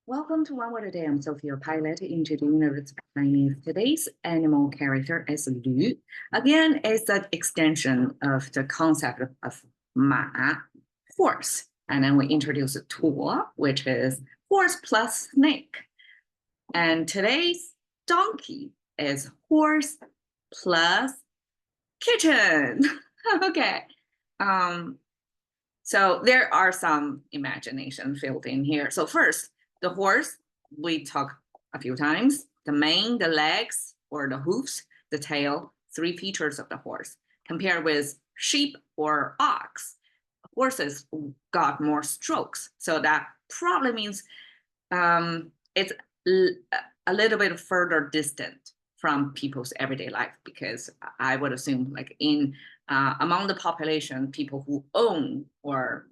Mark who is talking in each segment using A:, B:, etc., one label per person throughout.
A: Welcome to One Word a Day. I'm Sophia, pilot into the universe of Chinese. Today's animal character is Lu. Again, it's an extension of the concept of Ma, horse. And then we introduce Tuo, which is horse plus snake. And today's donkey is horse plus kitchen. Okay. So there are some imagination filled in here. So first, the horse, we talked a few times, the mane, the legs, or the hoofs, the tail, three features of the horse. Compared with sheep or ox, horses got more strokes. So that probably means it's a little bit further distant from people's everyday life, because I would assume like in among the population, people who own or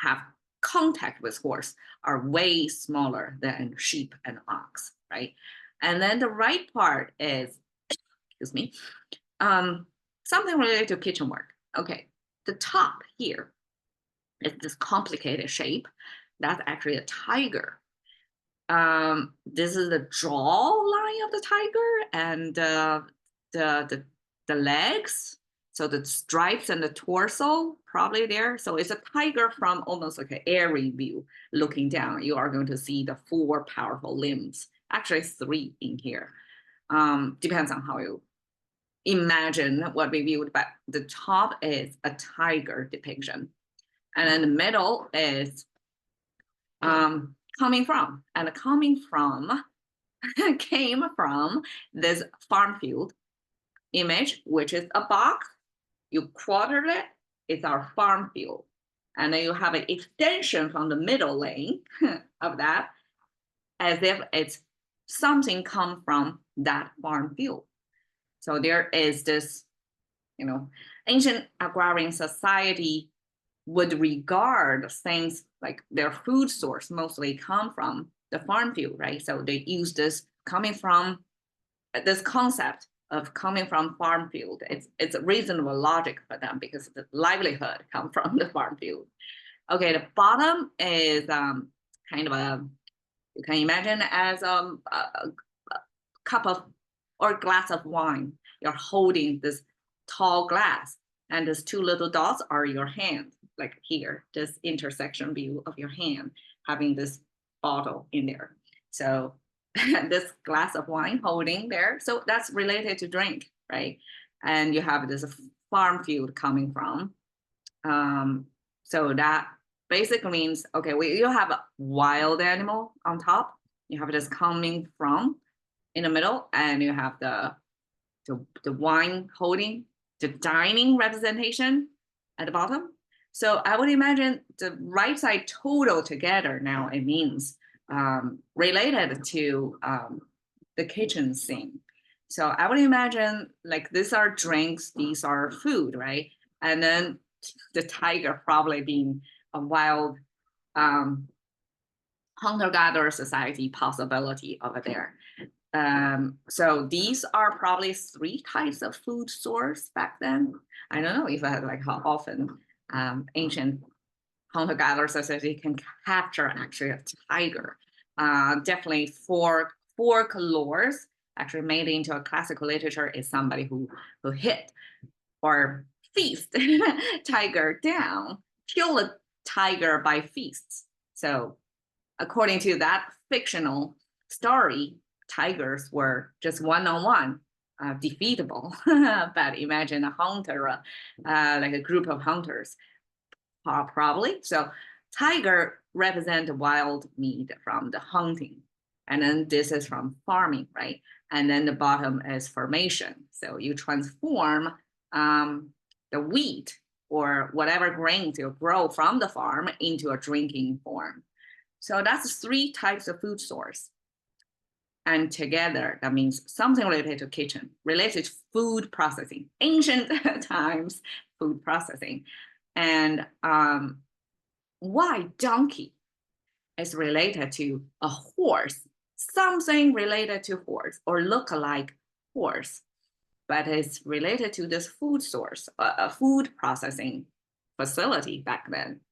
A: have contact with horse are way smaller than sheep and ox, right? And then the right part is, excuse me, something related to kitchen work. Okay, the top here is this complicated shape. That's actually a tiger. This is the jaw line of the tiger and the legs. So the stripes and the torso probably there. So it's a tiger from almost like an airy view looking down. You are going to see the four powerful limbs. Actually, three in here. Depends on how you imagine what we viewed, but the top is a tiger depiction. And then the middle is coming from, and coming from came from this farm field image, which is a box. You quartered it, it's our farm field. And then you have an extension from the middle lane of that, as if it's something come from that farm field. So there is this, ancient agrarian society would regard things like their food source mostly come from the farm field, right? So they use this coming from this concept of coming from farm field. It's a reasonable logic for them because the livelihood come from the farm field. Okay, the bottom is kind of you can imagine as a cup of or glass of wine. You're holding this tall glass, and these two little dots are your hand, like here, this intersection view of your hand, having this bottle in there. So this glass of wine holding there. So that's related to drink, right? And you have this farm field coming from. So that basically means, okay, you have a wild animal on top. You have this coming from in the middle, and you have the wine holding, the dining representation at the bottom. So I would imagine the right side total together now, it means related to the kitchen scene. So I would imagine like these are drinks, these are food, right? And then the tiger probably being a wild hunter-gatherer society possibility over there. So these are probably three types of food source back then. I don't know if like how often ancient hunter-gatherer society can capture actually a tiger. Definitely folklore actually made into a classical literature is somebody who hit or feast tiger down, kill a tiger by feasts. So according to that fictional story, tigers were just one-on-one defeatable. But imagine a hunter, like a group of hunters, probably. So tiger represent wild meat from the hunting. And then this is from farming, right? And then the bottom is formation. So you transform the wheat or whatever grains you grow from the farm into a drinking form. So that's three types of food source. And together, that means something related to kitchen, related to food processing, ancient times food processing. And why donkey is related to a horse, something related to horse or look like horse, but it's related to this food source, a food processing facility back then.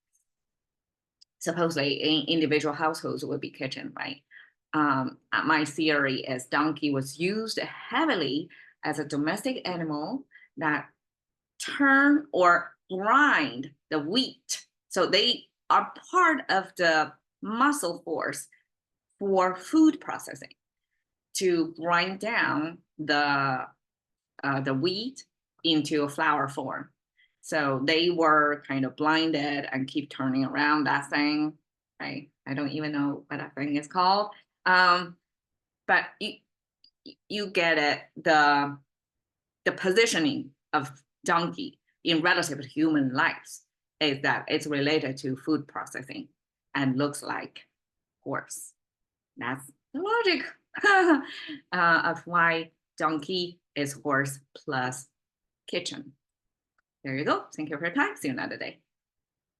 A: supposedly in individual households would be kitchen, right? My theory is donkey was used heavily as a domestic animal that turn or grind the wheat. So they are part of the muscle force for food processing to grind down the wheat into a flour form. So they were kind of blinded and keep turning around that thing. Right? I don't even know what that thing is called. But you get it. The positioning of donkey in relative to human lives is that it's related to food processing and looks like horse. That's the logic of why donkey is horse plus kitchen. There you go. Thank you for your time. See you another day.